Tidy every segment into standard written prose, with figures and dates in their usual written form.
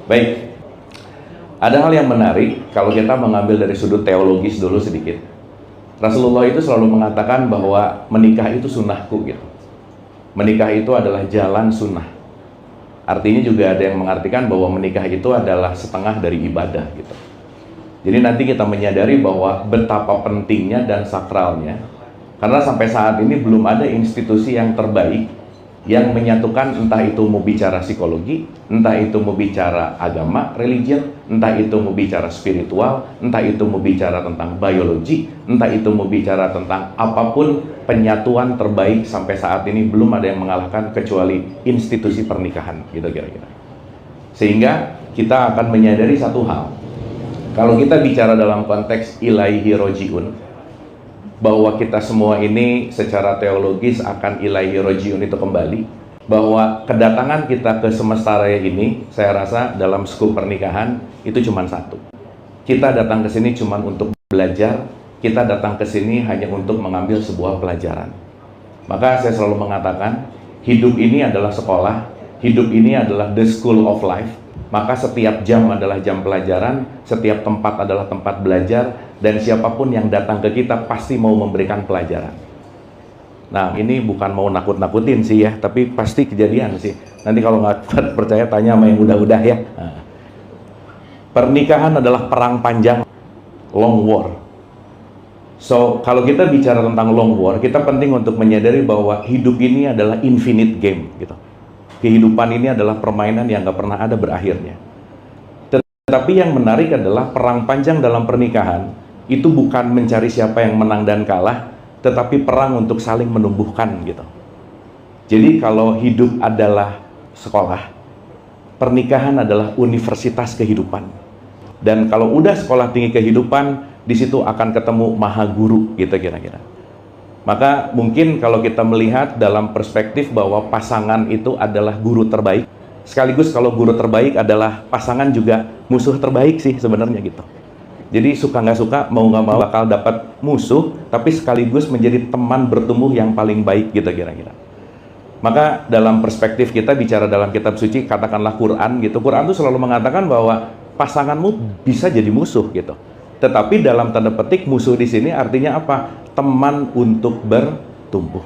Baik, ada hal yang menarik kalau kita mengambil dari sudut teologis dulu sedikit. Rasulullah itu selalu mengatakan bahwa menikah itu sunnahku gitu. Menikah itu adalah jalan sunnah. Artinya juga ada yang mengartikan bahwa menikah itu adalah setengah dari ibadah gitu. Jadi nanti kita menyadari bahwa betapa pentingnya dan sakralnya, karena sampai saat ini belum ada institusi yang terbaik yang menyatukan, entah itu mau bicara psikologi, entah itu mau bicara agama, religion, entah itu mau bicara spiritual, entah itu mau bicara tentang biologi, entah itu mau bicara tentang apapun, penyatuan terbaik sampai saat ini belum ada yang mengalahkan kecuali institusi pernikahan gitu kira-kira. Sehingga kita akan menyadari satu hal, kalau kita bicara dalam konteks ilaihi rojiun, bahwa kita semua ini secara teologis akan ilaihi rojiun itu kembali, bahwa kedatangan kita ke semesta raya ini, saya rasa dalam skup pernikahan itu cuma satu. Kita datang ke sini cuma untuk belajar, kita datang ke sini hanya untuk mengambil sebuah pelajaran. Maka saya selalu mengatakan, hidup ini adalah sekolah, hidup ini adalah the school of life. Maka setiap jam adalah jam pelajaran, setiap tempat adalah tempat belajar, dan siapapun yang datang ke kita pasti mau memberikan pelajaran. Nah, ini bukan mau nakut-nakutin sih ya, tapi pasti kejadian sih. Nanti kalau nggak percaya tanya sama yang udah-udah ya. Nah, pernikahan adalah perang panjang, long war. So, kalau kita bicara tentang long war, kita penting untuk menyadari bahwa hidup ini adalah infinite game gitu. Kehidupan ini adalah permainan yang gak pernah ada berakhirnya. Tetapi yang menarik adalah perang panjang dalam pernikahan itu bukan mencari siapa yang menang dan kalah, tetapi perang untuk saling menumbuhkan gitu. Jadi kalau hidup adalah sekolah, pernikahan adalah universitas kehidupan. Dan kalau udah sekolah tinggi kehidupan, di situ akan ketemu maha guru gitu kira-kira. Maka mungkin kalau kita melihat dalam perspektif bahwa pasangan itu adalah guru terbaik, sekaligus kalau guru terbaik adalah pasangan juga musuh terbaik sih sebenarnya gitu. Jadi suka nggak suka, mau nggak mau bakal dapat musuh, tapi sekaligus menjadi teman bertumbuh yang paling baik gitu kira-kira. Maka dalam perspektif kita bicara dalam kitab suci, katakanlah Quran gitu, Quran itu selalu mengatakan bahwa pasanganmu bisa jadi musuh gitu. Tetapi dalam tanda petik musuh di sini artinya apa? Teman untuk bertumbuh.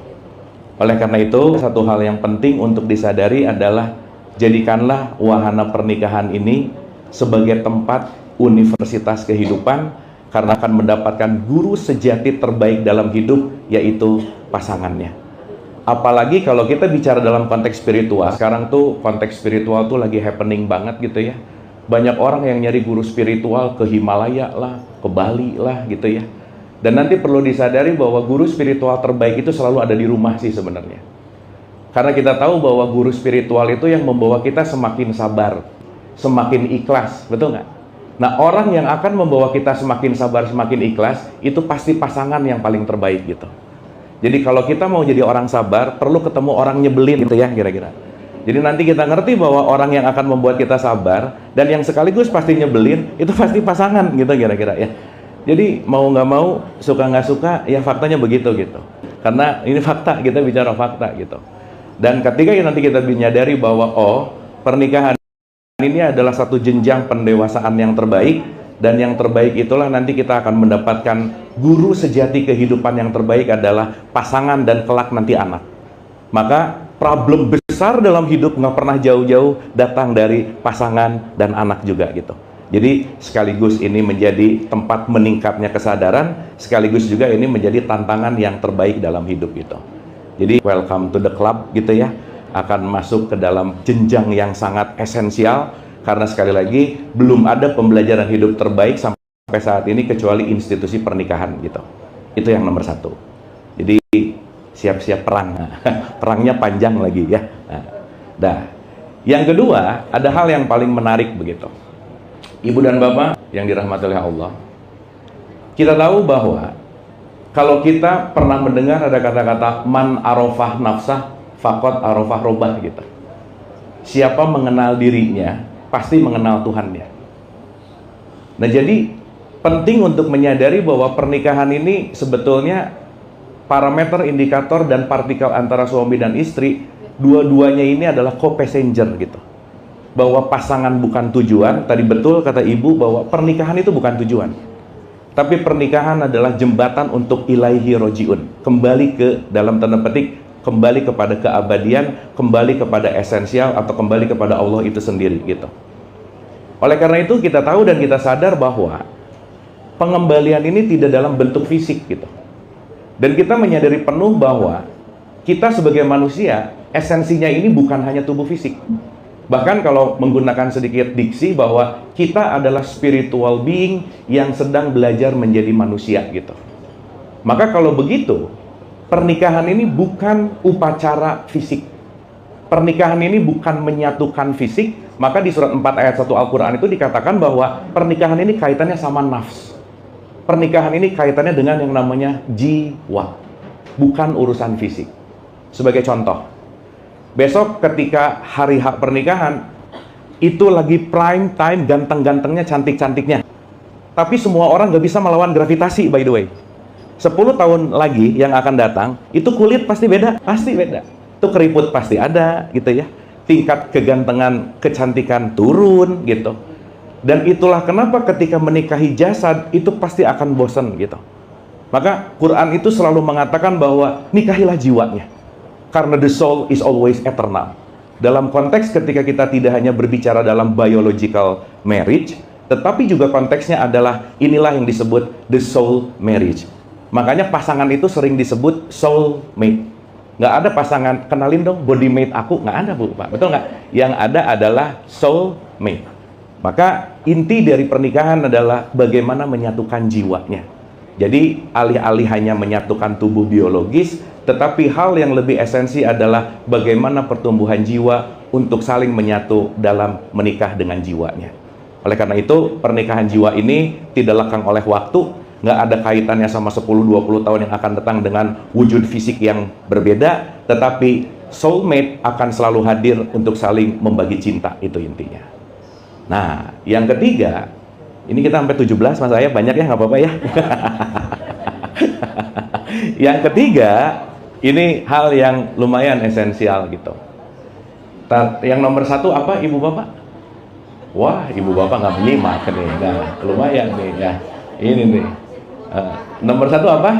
Oleh karena itu, satu hal yang penting untuk disadari adalah jadikanlah wahana pernikahan ini sebagai tempat universitas kehidupan, karena akan mendapatkan guru sejati terbaik dalam hidup, yaitu pasangannya. Apalagi kalau kita bicara dalam konteks spiritual, sekarang tuh konteks spiritual tuh lagi happening banget gitu ya. Banyak orang yang nyari guru spiritual ke Himalaya lah, ke Bali lah gitu ya. Dan nanti perlu disadari bahwa guru spiritual terbaik itu selalu ada di rumah sih sebenarnya. Karena kita tahu bahwa guru spiritual itu yang membawa kita semakin sabar, semakin ikhlas, betul nggak? Nah, orang yang akan membawa kita semakin sabar, semakin ikhlas, itu pasti pasangan yang paling terbaik gitu. Jadi kalau kita mau jadi orang sabar, perlu ketemu orang nyebelin gitu ya kira-kira. Jadi nanti kita ngerti bahwa orang yang akan membuat kita sabar dan yang sekaligus pasti nyebelin itu pasti pasangan gitu kira-kira ya. Jadi mau nggak mau, suka nggak suka, ya faktanya begitu gitu. Karena ini fakta, kita bicara fakta gitu. Dan ketika nanti kita menyadari bahwa oh, pernikahan ini adalah satu jenjang pendewasaan yang terbaik, dan yang terbaik itulah nanti kita akan mendapatkan guru sejati kehidupan yang terbaik adalah pasangan dan kelak nanti anak. Maka problem besar dalam hidup nggak pernah jauh-jauh datang dari pasangan dan anak juga gitu. Jadi sekaligus ini menjadi tempat meningkatnya kesadaran, sekaligus juga ini menjadi tantangan yang terbaik dalam hidup gitu. Jadi welcome to the club gitu ya, akan masuk ke dalam jenjang yang sangat esensial, karena sekali lagi belum ada pembelajaran hidup terbaik sampai saat ini kecuali institusi pernikahan gitu. Itu yang nomor satu. Jadi siap-siap perang. Perangnya panjang lagi ya. Nah, yang kedua, ada hal yang paling menarik begitu. Ibu dan Bapak yang dirahmati oleh Allah, kita tahu bahwa kalau kita pernah mendengar ada kata-kata man arafah nafsah faqad arafah robbah gitu. Siapa mengenal dirinya pasti mengenal Tuhannya. Nah, jadi penting untuk menyadari bahwa pernikahan ini sebetulnya parameter, indikator, dan partikel antara suami dan istri, dua-duanya ini adalah co-passenger gitu. bahwa pasangan bukan tujuan. Tadi betul kata ibu bahwa pernikahan itu bukan tujuan, tapi pernikahan adalah jembatan untuk ilaihi rojiun, kembali ke, dalam tanda petik, kembali kepada keabadian, kembali kepada esensial, atau kembali kepada Allah itu sendiri gitu. Oleh karena itu kita tahu dan kita sadar bahwa pengembalian ini tidak dalam bentuk fisik gitu. Dan kita menyadari penuh bahwa kita sebagai manusia, esensinya ini bukan hanya tubuh fisik. Bahkan kalau menggunakan sedikit diksi bahwa kita adalah spiritual being yang sedang belajar menjadi manusia gitu. Maka kalau begitu, pernikahan ini bukan upacara fisik. Pernikahan ini bukan menyatukan fisik. Maka di surat 4 ayat 1 Al-Quran itu dikatakan bahwa pernikahan ini kaitannya sama nafs. Pernikahan ini kaitannya dengan yang namanya jiwa, bukan urusan fisik. Sebagai contoh, besok ketika hari hak pernikahan, itu lagi prime time, ganteng-gantengnya, cantik-cantiknya. Tapi semua orang gak bisa melawan gravitasi, by the way. 10 tahun lagi yang akan datang, itu kulit pasti beda, Itu keriput pasti ada, gitu ya. Tingkat kegantengan, kecantikan turun, gitu. Dan itulah kenapa ketika menikahi jasad itu pasti akan bosan gitu. Maka Quran itu selalu mengatakan bahwa nikahilah jiwanya, karena the soul is always eternal. Dalam konteks ketika kita tidak hanya berbicara dalam biological marriage, tetapi juga konteksnya adalah inilah yang disebut the soul marriage. Makanya pasangan itu sering disebut soul mate. Nggak ada pasangan, kenalin dong body mate aku, nggak ada Bu, Pak. Betul nggak? Yang ada adalah soul mate. Maka inti dari pernikahan adalah bagaimana menyatukan jiwanya. Jadi alih-alih hanya menyatukan tubuh biologis, tetapi hal yang lebih esensi adalah bagaimana pertumbuhan jiwa untuk saling menyatu dalam menikah dengan jiwanya. Oleh karena itu, pernikahan jiwa ini tidak lekang oleh waktu, nggak ada kaitannya sama 10-20 tahun yang akan datang dengan wujud fisik yang berbeda, tetapi soulmate akan selalu hadir untuk saling membagi cinta, itu intinya. Nah, yang ketiga, ini kita sampai 17, Mas Ayah, banyak ya, nggak apa-apa ya. Yang ketiga, ini hal yang lumayan esensial gitu. Yang nomor satu apa, Ibu Bapak? Wah, Ibu Bapak nggak menyimak nih, nah, lumayan nih ya. Ini nih, nomor satu apa?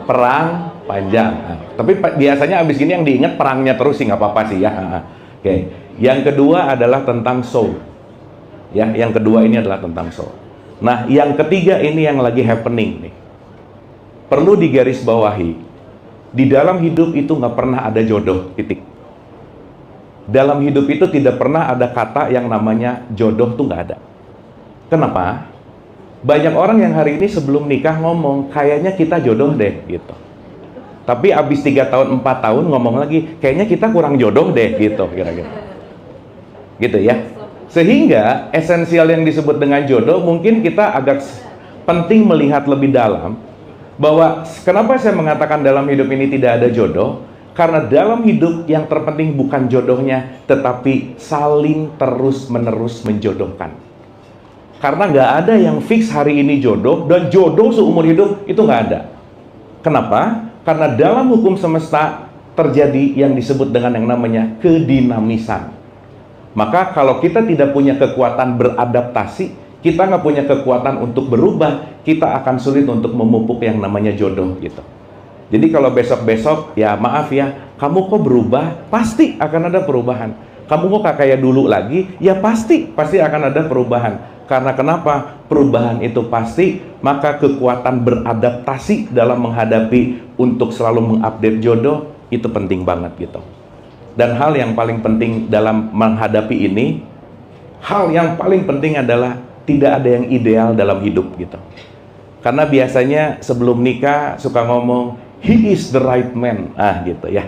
Perang panjang. Nah, tapi biasanya abis gini yang diingat perangnya terus sih, nggak apa-apa sih ya. Oke. Yang kedua adalah tentang soul. Ya, yang kedua ini adalah tentang soul. Nah, yang ketiga ini yang lagi happening nih. Perlu digarisbawahi. Di dalam hidup itu nggak pernah ada jodoh, titik. Dalam hidup itu tidak pernah ada kata yang namanya jodoh tuh nggak ada. Kenapa? Banyak orang yang hari ini sebelum nikah ngomong, kayaknya kita jodoh deh, gitu. Tapi abis 3 tahun, 4 tahun ngomong lagi, kayaknya kita kurang jodoh deh, gitu, kira-kira. Gitu ya. Sehingga esensial yang disebut dengan jodoh mungkin kita agak penting melihat lebih dalam bahwa kenapa saya mengatakan dalam hidup ini tidak ada jodoh, karena dalam hidup yang terpenting bukan jodohnya, tetapi saling terus-menerus menjodohkan. Karena nggak ada yang fix hari ini jodoh dan jodoh seumur hidup, itu nggak ada. Kenapa? Karena dalam hukum semesta terjadi yang disebut dengan yang namanya kedinamisan. Maka kalau kita tidak punya kekuatan beradaptasi, kita nggak punya kekuatan untuk berubah, kita akan sulit untuk memupuk yang namanya jodoh gitu. Jadi kalau besok-besok, ya maaf ya, kamu kok berubah, pasti akan ada perubahan. Kamu kok kayak dulu lagi, ya pasti akan ada perubahan. Karena kenapa? Perubahan itu pasti, maka kekuatan beradaptasi dalam menghadapi untuk selalu mengupdate jodoh, itu penting banget gitu. Dan hal yang paling penting dalam menghadapi ini, hal yang paling penting adalah tidak ada yang ideal dalam hidup gitu. Karena biasanya sebelum nikah suka ngomong, he is the right man, gitu ya.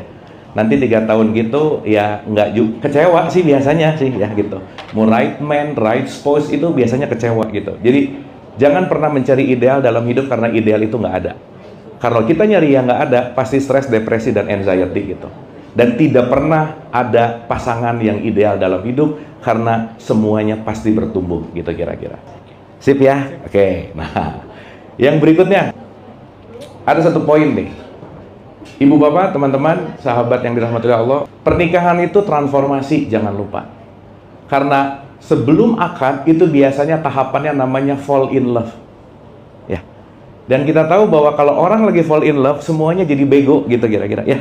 Nanti 3 tahun gitu ya nggak kecewa sih biasanya sih ya gitu. Mau right man, right spouse itu biasanya kecewa gitu. Jadi jangan pernah mencari ideal dalam hidup karena ideal itu nggak ada. Kalau kita nyari yang nggak ada, pasti stres, depresi, dan anxiety gitu. Dan tidak pernah ada pasangan yang ideal dalam hidup karena semuanya pasti bertumbuh gitu kira-kira. Sip ya? Oke. Nah, yang berikutnya ada satu poin nih. Ibu bapak, teman-teman, sahabat yang dirahmati Allah, pernikahan itu transformasi, jangan lupa. Karena sebelum akad itu biasanya tahapannya namanya fall in love. Ya. Dan kita tahu bahwa kalau orang lagi fall in love, semuanya jadi bego gitu kira-kira. Ya.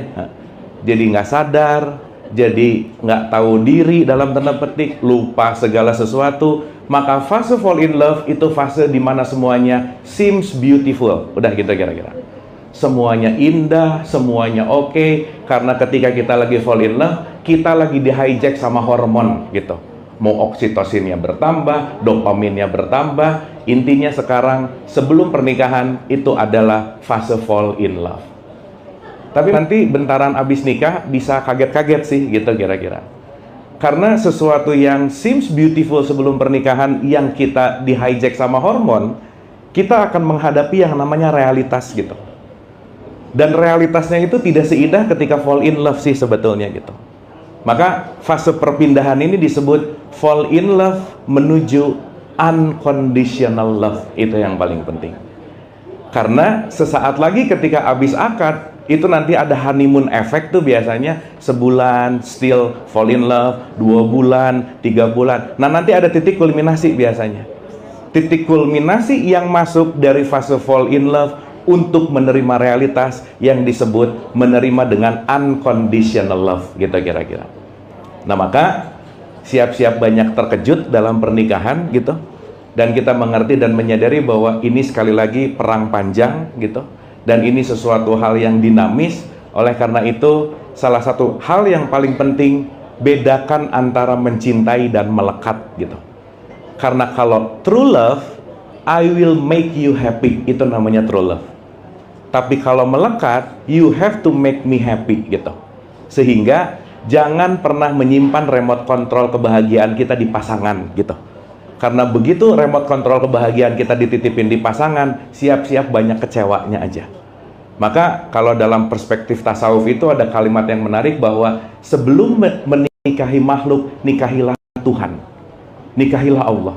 Jadi nggak sadar, jadi nggak tahu diri dalam tanda petik, lupa segala sesuatu. Maka fase fall in love itu fase di mana semuanya seems beautiful. Udah gitu kira-kira. Semuanya indah, semuanya oke. Karena ketika kita lagi fall in love, kita lagi di hijack sama hormon gitu. Mau oksitosinnya bertambah, dopaminnya bertambah. Intinya sekarang sebelum pernikahan itu adalah fase fall in love. Tapi nanti bentaran abis nikah bisa kaget-kaget sih gitu kira-kira. Karena sesuatu yang seems beautiful sebelum pernikahan yang kita di hijack sama hormon, kita akan menghadapi yang namanya realitas gitu. Dan realitasnya itu tidak seindah ketika fall in love sih sebetulnya gitu. Maka fase perpindahan ini disebut fall in love menuju unconditional love. Itu yang paling penting. Karena sesaat lagi ketika habis akad, itu nanti ada honeymoon effect tuh biasanya sebulan still fall in love, 2 bulan, 3 bulan. Nah nanti ada titik kulminasi biasanya. Titik kulminasi yang masuk dari fase fall in love untuk menerima realitas yang disebut menerima dengan unconditional love gitu kira-kira. Nah maka siap-siap banyak terkejut dalam pernikahan gitu, dan kita mengerti dan menyadari bahwa ini sekali lagi perang panjang gitu, dan ini sesuatu hal yang dinamis. Oleh karena itu salah satu hal yang paling penting, bedakan antara mencintai dan melekat gitu. Karena kalau true love, I will make you happy, itu namanya true love. Tapi kalau melekat, you have to make me happy gitu. Sehingga jangan pernah menyimpan remote control kebahagiaan kita di pasangan gitu. Karena begitu remote control kebahagiaan kita dititipin di pasangan, siap-siap banyak kecewanya aja. Maka kalau dalam perspektif tasawuf itu ada kalimat yang menarik bahwa sebelum menikahi makhluk, nikahilah Tuhan. Nikahilah Allah.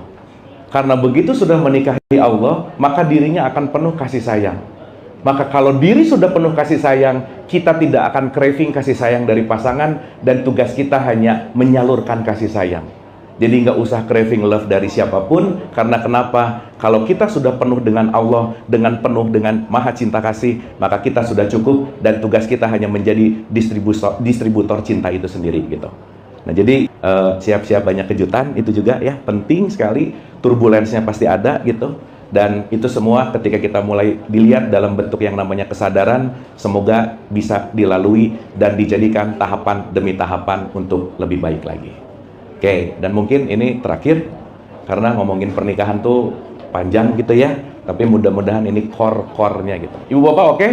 Karena begitu sudah menikahi Allah, maka dirinya akan penuh kasih sayang. Maka kalau diri sudah penuh kasih sayang, kita tidak akan craving kasih sayang dari pasangan, dan tugas kita hanya menyalurkan kasih sayang. Jadi nggak usah craving love dari siapapun, karena kenapa? Kalau kita sudah penuh dengan Allah, dengan penuh dengan maha cinta kasih, maka kita sudah cukup, dan tugas kita hanya menjadi distributor cinta itu sendiri gitu. Nah jadi siap-siap banyak kejutan, itu juga ya penting sekali, turbulensnya pasti ada gitu. Dan itu semua ketika kita mulai dilihat dalam bentuk yang namanya kesadaran, semoga bisa dilalui dan dijadikan tahapan demi tahapan untuk lebih baik lagi. Oke, dan mungkin ini terakhir, karena ngomongin pernikahan tuh panjang gitu ya, tapi mudah-mudahan ini core-core-nya gitu. Ibu bapak oke?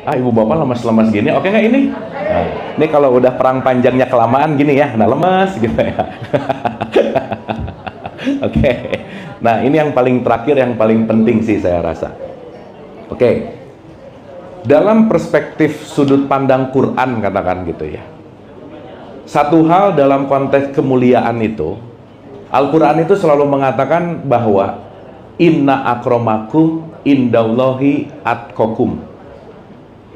Ibu bapak lemas-lemas gini, oke nggak ini? Nah, ini kalau udah perang panjangnya kelamaan gini ya, nah lemas gitu ya. Oke. Nah, ini yang paling terakhir, yang paling penting sih saya rasa. Oke. Dalam perspektif sudut pandang Quran katakan gitu ya. Satu hal dalam konteks kemuliaan itu, Al-Quran itu selalu mengatakan bahwa inna akramakum indallahi atqakum.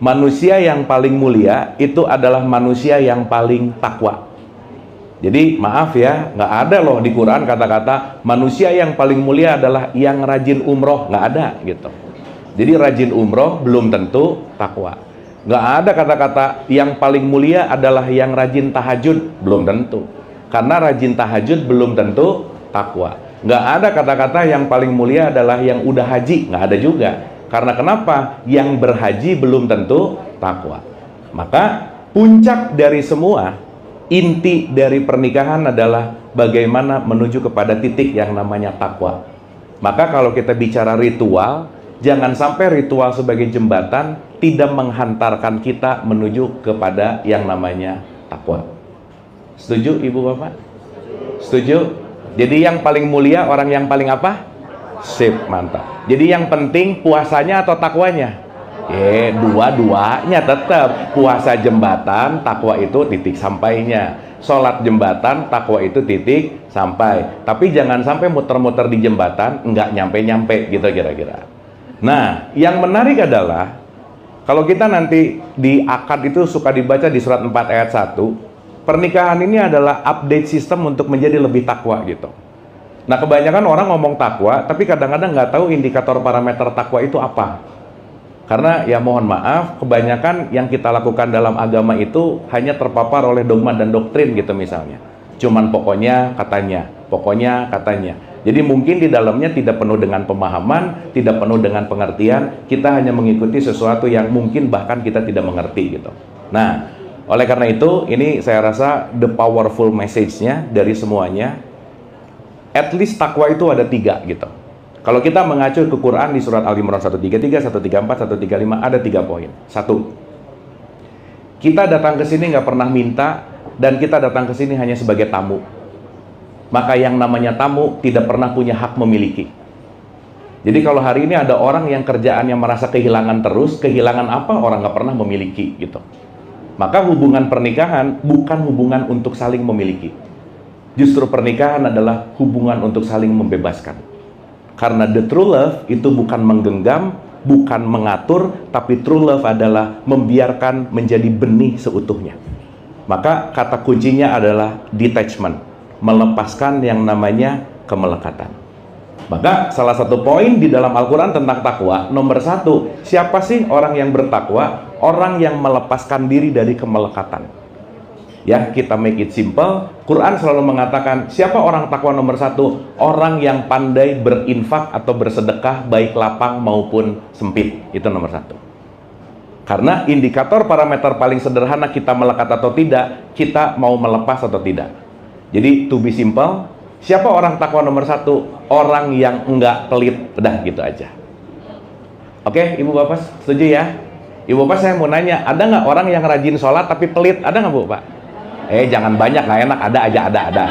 Manusia yang paling mulia itu adalah manusia yang paling takwa. Jadi maaf ya, nggak ada loh di Quran kata-kata manusia yang paling mulia adalah yang rajin umroh, nggak ada gitu. Jadi rajin umroh belum tentu takwa. Nggak ada kata-kata yang paling mulia adalah yang rajin tahajud, belum tentu. Karena rajin tahajud belum tentu takwa. Nggak ada kata-kata yang paling mulia adalah yang udah haji, nggak ada juga. Karena kenapa? Yang berhaji belum tentu takwa. Maka puncak dari semua, inti dari pernikahan adalah bagaimana menuju kepada titik yang namanya takwa. Maka kalau kita bicara ritual, jangan sampai ritual sebagai jembatan tidak menghantarkan kita menuju kepada yang namanya takwa. Setuju Ibu Bapak? Setuju? Jadi yang paling mulia orang yang paling apa? Sip, mantap. Jadi yang penting puasanya atau takwanya? Dua-duanya tetap. Puasa jembatan, takwa itu titik sampainya. Sholat jembatan, takwa itu titik sampai. Tapi jangan sampai muter-muter di jembatan, nggak nyampe-nyampe gitu kira-kira. Nah, yang menarik adalah kalau kita nanti di akad itu suka dibaca di surat 4 ayat 1, pernikahan ini adalah update sistem untuk menjadi lebih takwa gitu. Nah, kebanyakan orang ngomong takwa, tapi kadang-kadang nggak tahu indikator parameter takwa itu apa. Karena ya mohon maaf, kebanyakan yang kita lakukan dalam agama itu hanya terpapar oleh dogma dan doktrin gitu misalnya. Cuman pokoknya katanya. Jadi mungkin di dalamnya tidak penuh dengan pemahaman, tidak penuh dengan pengertian, kita hanya mengikuti sesuatu yang mungkin bahkan kita tidak mengerti gitu. Nah, oleh karena itu, ini saya rasa the powerful message-nya dari semuanya, at least takwa itu ada 3 gitu. Kalau kita mengacu ke Quran di surat Al-Imran 133, 134, 135, ada 3 poin. 1, kita datang ke sini nggak pernah minta, dan kita datang ke sini hanya sebagai tamu. Maka yang namanya tamu tidak pernah punya hak memiliki. Jadi kalau hari ini ada orang yang kerjaannya merasa kehilangan terus, kehilangan apa? Orang nggak pernah memiliki gitu. Maka hubungan pernikahan bukan hubungan untuk saling memiliki. Justru pernikahan adalah hubungan untuk saling membebaskan. Karena the true love itu bukan menggenggam, bukan mengatur, tapi true love adalah membiarkan menjadi benih seutuhnya. Maka kata kuncinya adalah detachment, melepaskan yang namanya kemelekatan. Maka salah satu poin di dalam Al-Quran tentang takwa, nomor 1, siapa sih orang yang bertakwa? Orang yang melepaskan diri dari kemelekatan. Ya, kita make it simple. Quran selalu mengatakan, siapa orang takwa nomor 1? Orang yang pandai berinfak atau bersedekah, baik lapang maupun sempit. Itu nomor 1. Karena indikator parameter paling sederhana kita melekat atau tidak, kita mau melepas atau tidak. Jadi, to be simple, siapa orang takwa nomor 1? Orang yang enggak pelit. Udah, gitu aja. Oke, Ibu Bapak setuju ya? Ibu Bapak, saya mau nanya, ada nggak orang yang rajin sholat tapi pelit? Ada nggak Bu Pak? Jangan banyak, nggak enak. Ada aja, ada.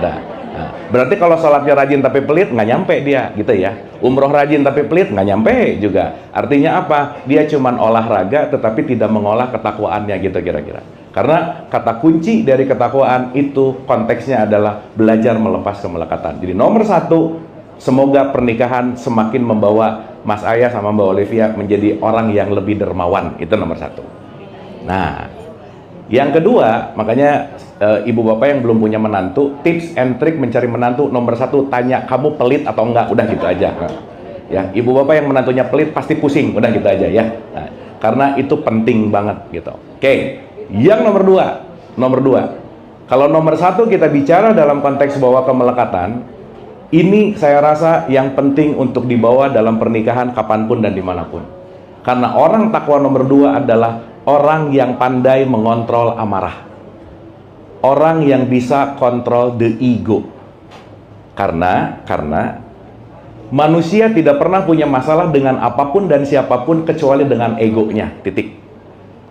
Nah, berarti kalau sholatnya rajin tapi pelit, nggak nyampe dia, gitu ya. Umroh rajin tapi pelit, nggak nyampe juga. Artinya apa? Dia cuman olahraga tetapi tidak mengolah ketakwaannya, gitu kira-kira. Karena kata kunci dari ketakwaan itu konteksnya adalah belajar melepas kemelekatan. Jadi nomor 1, semoga pernikahan semakin membawa Mas Ayah sama Mbak Olivia menjadi orang yang lebih dermawan. Itu nomor 1. Nah, yang kedua, makanya ibu bapak yang belum punya menantu, tips and trick mencari menantu nomor 1, tanya kamu pelit atau enggak, udah gitu aja. Ya, ibu bapak yang menantunya pelit pasti pusing, udah gitu aja ya. Nah, karena itu penting banget gitu. Oke, yang nomor 2, kalau nomor 1 kita bicara dalam konteks bahwa kemelekatan, ini saya rasa yang penting untuk dibawa dalam pernikahan kapanpun dan dimanapun. Karena orang takwa nomor 2 adalah orang yang pandai mengontrol amarah. Orang yang bisa kontrol the ego. Karena manusia tidak pernah punya masalah dengan apapun dan siapapun kecuali dengan egonya, titik.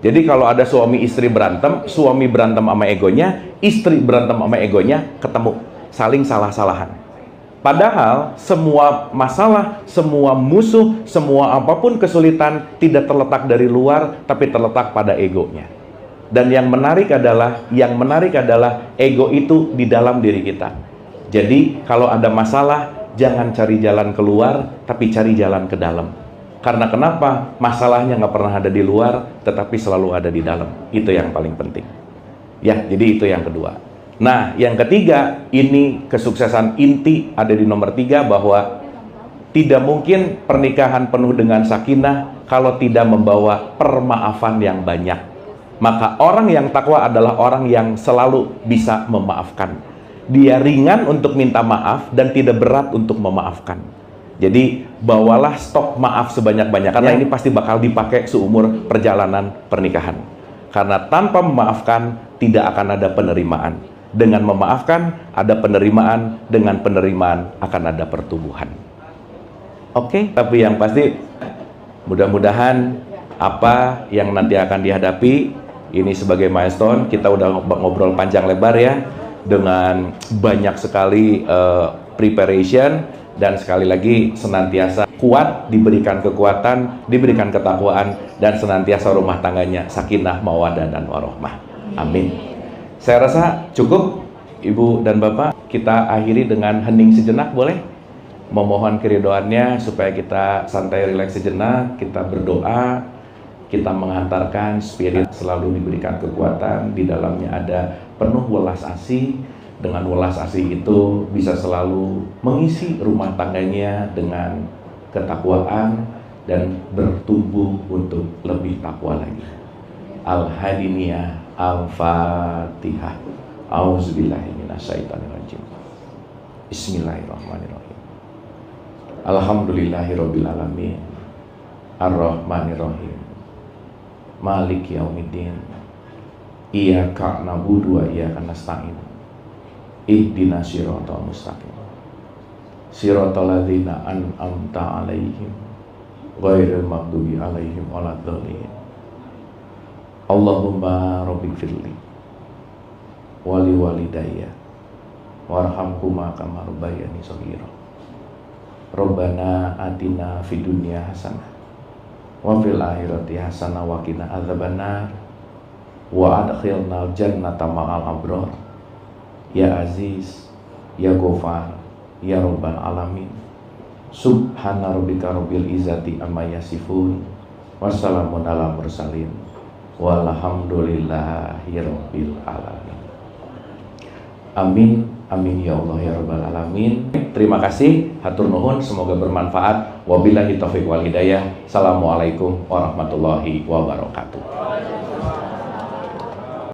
Jadi kalau ada suami istri berantem, suami berantem sama egonya, istri berantem sama egonya, ketemu, saling salah-salahan. Padahal semua masalah, semua musuh, semua apapun kesulitan tidak terletak dari luar, tapi terletak pada egonya. Dan yang menarik adalah ego itu di dalam diri kita. Jadi kalau ada masalah, jangan cari jalan keluar, tapi cari jalan ke dalam. Karena kenapa? Masalahnya nggak pernah ada di luar, tetapi selalu ada di dalam. Itu yang paling penting. Ya, jadi itu yang kedua. Nah, yang ketiga, ini kesuksesan inti ada di nomor 3, bahwa tidak mungkin pernikahan penuh dengan sakinah kalau tidak membawa permaafan yang banyak. Maka orang yang takwa adalah orang yang selalu bisa memaafkan. Dia ringan untuk minta maaf dan tidak berat untuk memaafkan. Jadi, bawalah stok maaf sebanyak-banyak, karena ini pasti bakal dipakai seumur perjalanan pernikahan. Karena tanpa memaafkan, tidak akan ada penerimaan. Dengan memaafkan, ada penerimaan. Dengan penerimaan, akan ada pertumbuhan. Oke, tapi yang pasti, mudah-mudahan apa yang nanti akan dihadapi, ini sebagai milestone, kita udah ngobrol panjang lebar ya, dengan banyak sekali preparation, dan sekali lagi senantiasa kuat, diberikan kekuatan, diberikan ketakwaan, dan senantiasa rumah tangganya sakinah, mawaddah, dan warohmah. Amin. Saya rasa cukup, Ibu dan Bapak. Kita akhiri dengan hening sejenak, boleh? Memohon keridoannya supaya kita santai rileks sejenak, kita berdoa, kita mengantarkan spirit selalu diberikan kekuatan, di dalamnya ada penuh welas asih. Dengan welas asih itu bisa selalu mengisi rumah tangganya dengan ketakwaan dan bertumbuh untuk lebih takwa lagi. Al-Hadiniyah Al-Fatihah. Auzubillahi minasyaitonirrajim. Bismillahirrahmanirrahim. Alhamdulillahirabbil alamin. Ar-Rahmanirrahim. Maliki yaumiddin. Iyyaka na'budu wa iyyaka nasta'in. Ihdinas siratal mustaqim. Siratal ladzina an'amta 'alaihim ghairil maghdubi 'alaihim waladdallin. Allahumma rabbighfirli wa li walidayya warhamhuma kama rabbayani shaghira. Rabbana atina fid dunya hasanah wa fil akhirati hasanah wa qina adzabannar wa adkhilnal jannata ma'al abrar. Ya Aziz, Ya Ghafar, Ya Rabbal Alamin. Subhana rabbika rabbil izzati amma yasifun. Wassalamun ala mursalin. Walhamdulillahi rabbil alamin. Amin, amin ya Allah ya Rabbal Alamin. Terima kasih, hatur nuhun, semoga bermanfaat. Wabillahi taufiq wal hidayah. Assalamualaikum warahmatullahi wabarakatuh.